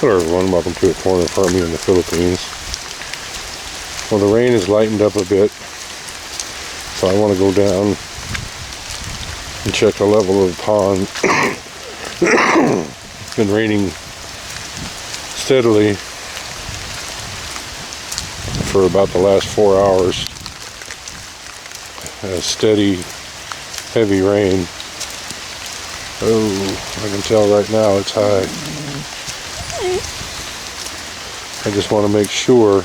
Hello everyone, welcome to a corner farming in the Philippines. Well, the rain has lightened up a bit, so I want to go down and check the level of the pond. It's been raining steadily for about the last 4 hours. A steady, heavy rain. Oh, I can tell right now it's high. I just want to make sure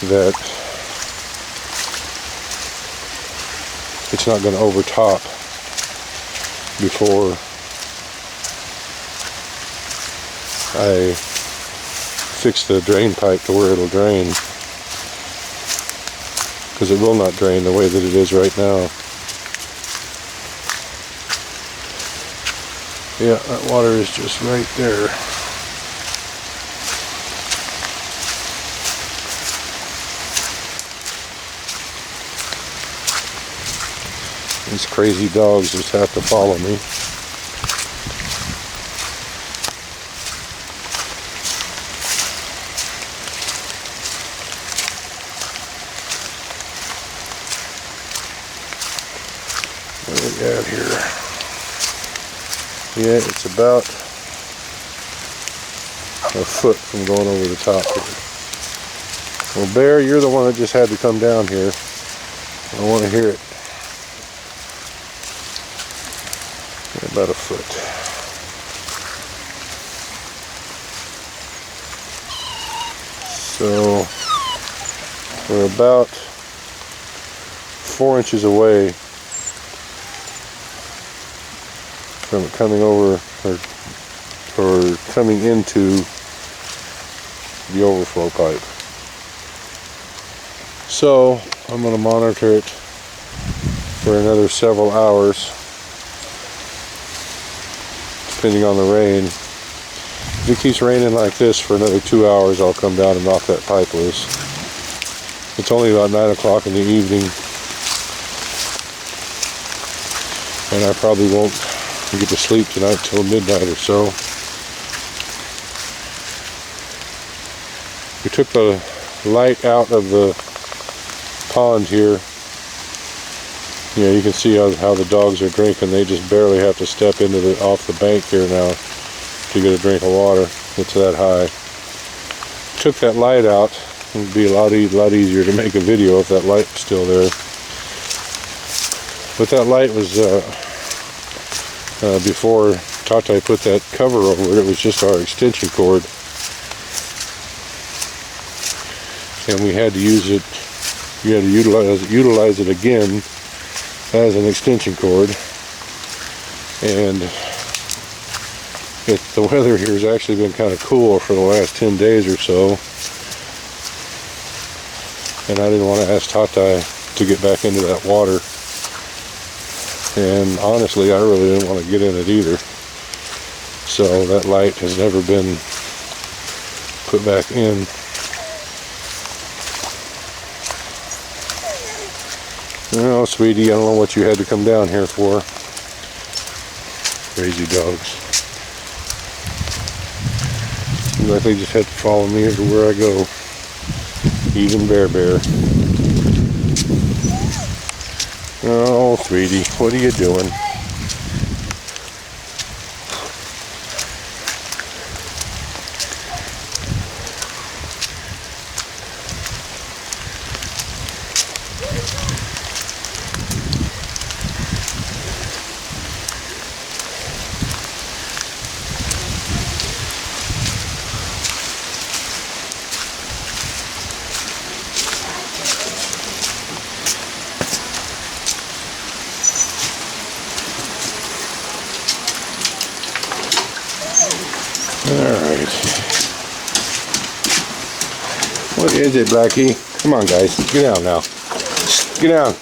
that it's not going to overtop before I fix the drain pipe to where it'll drain, because it will not drain the way that it is right now. Yeah, that water is just right there. These crazy dogs just have to follow me. What do we got here? Yeah, it's about a foot from going over the top here. Well, Bear, you're the one that just had to come down here. I want to hear it. About a foot. So we're about 4 inches away from it coming over or coming into the overflow pipe. So I'm going to monitor it for another several hours, depending on the rain. If it keeps raining like this for another 2 hours, I'll come down and knock that pipe loose. It's only about 9 o'clock in the evening, and I probably won't get to sleep tonight till midnight or so. We took the light out of the pond here. Yeah, you can see how the dogs are drinking. They just barely have to step into off the bank here now to get a drink of water. It's that high. Took that light out. It would be a lot easier to make a video if that light was still there. But that light was before Tata put that cover over it. It was just our extension cord, and we had to use it. We had to utilize it again as an extension cord. And the weather here has actually been kind of cool for the last 10 days or so, and I didn't want to ask Tata to get back into that water, and honestly I really didn't want to get in it either. So that light has never been put back in. Oh, sweetie, I don't know what you had to come down here for. Crazy dogs. Seems like they just had to follow me everywhere I go. Even Bear. Oh, sweetie, what are you doing? Alright. What is it, Blackie? Come on, guys. Get down now. Get down.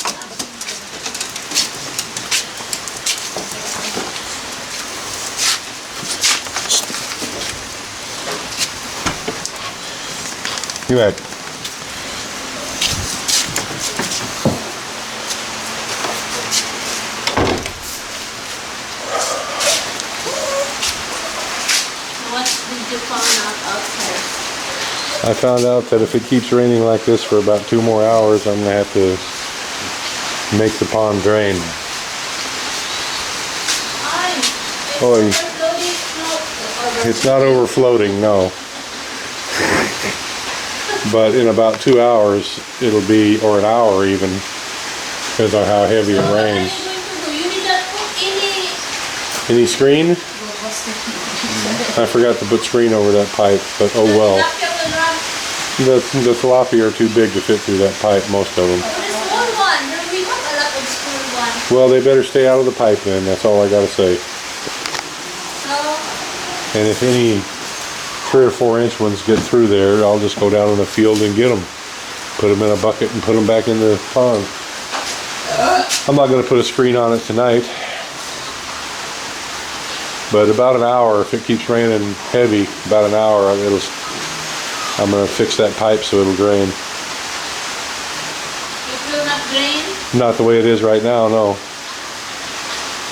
You back. I found out that if it keeps raining like this for about 2 more hours, I'm going to have to make the pond drain. Oh, it's not overflowing, no. But in about 2 hours, it'll be, or an hour even, because of how heavy it rains. Any screen? I forgot to put screen over that pipe, but oh well. The tilapia are too big to fit through that pipe, most of them. Well, they better stay out of the pipe then, that's all I gotta say. And if any 3 or 4 inch ones get through there, I'll just go down in the field and get them. Put them in a bucket and put them back in the pond. I'm not going to put a screen on it tonight. But about an hour, if it keeps raining heavy, about an hour, I'm going to fix that pipe so it'll drain. It will not drain? Not the way it is right now, no.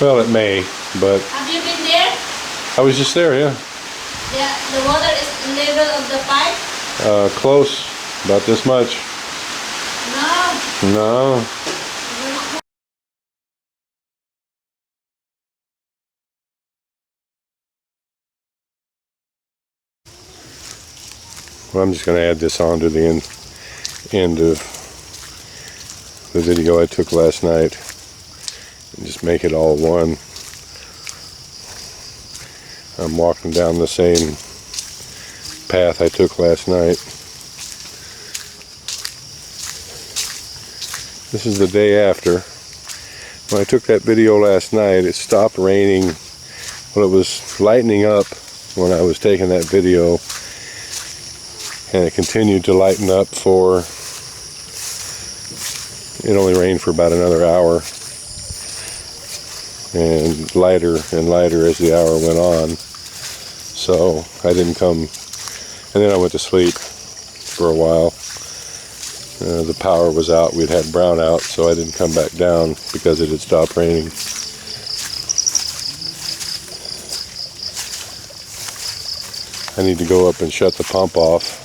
Well, it may, but... Have you been there? I was just there, yeah. Yeah, the water is level of the pipe? Close. About this much. No. No. Well, I'm just going to add this on to the end of the video I took last night. And just make it all one. I'm walking down the same path I took last night. This is the day after. When I took that video last night, it stopped raining. Well, it was lightening up when I was taking that video, and it continued to lighten up for, it only rained for about another hour, and lighter as the hour went on. So I didn't come, and then I went to sleep for a while. The power was out, we'd had brownout, so I didn't come back down because it had stopped raining. I need to go up and shut the pump off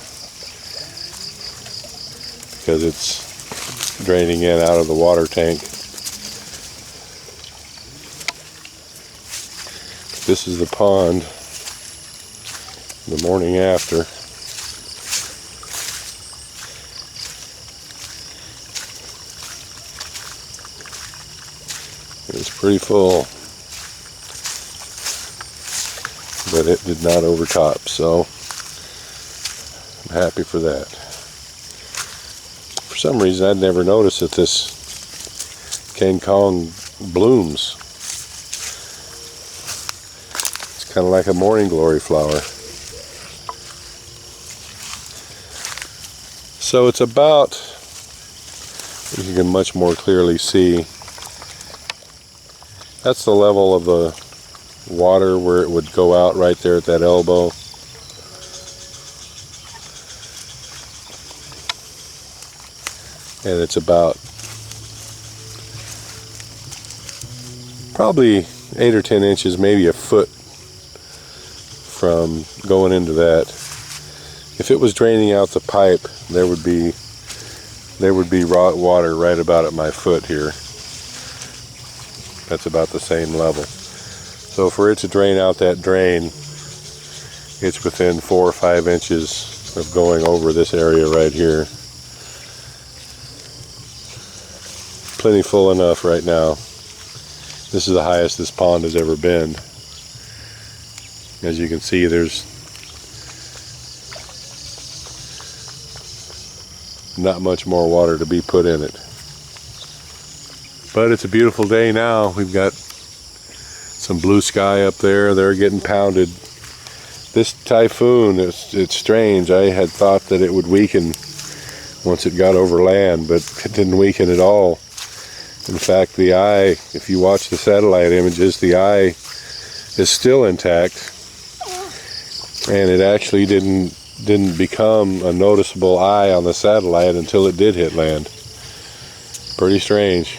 because it's draining in out of the water tank. This is the pond the morning after. It was pretty full, but it did not overtop, so I'm happy for that. For some reason I'd never noticed that this King Kong blooms. It's kind of like a morning glory flower. So it's about, you can much more clearly see, that's the level of the water where it would go out right there at that elbow. And it's about probably 8 or 10 inches, maybe a foot from going into that. If it was draining out the pipe, there would be raw water right about at my foot here. That's about the same level. So for it to drain out that drain, it's within 4 or 5 inches of going over this area right here. Plenty full enough right now. This is the highest this pond has ever been. As you can see, there's not much more water to be put in it. But it's a beautiful day now. We've got some blue sky up there. They're getting pounded. This typhoon, it's strange. I had thought that it would weaken once it got over land, but it didn't weaken at all. In fact, the eye, if you watch the satellite images, the eye is still intact, and it actually didn't become a noticeable eye on the satellite until it did hit land. Pretty strange.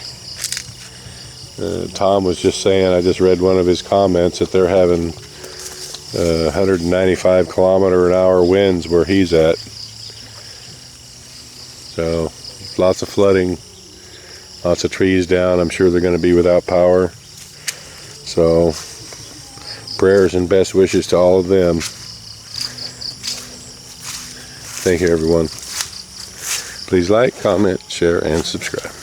Tom was just saying, I just read one of his comments, that they're having 195 kilometer an hour winds where he's at. So lots of flooding, lots of trees down. I'm sure they're going to be without power. So prayers and best wishes to all of them. Thank you, everyone. Please like, comment, share, and subscribe.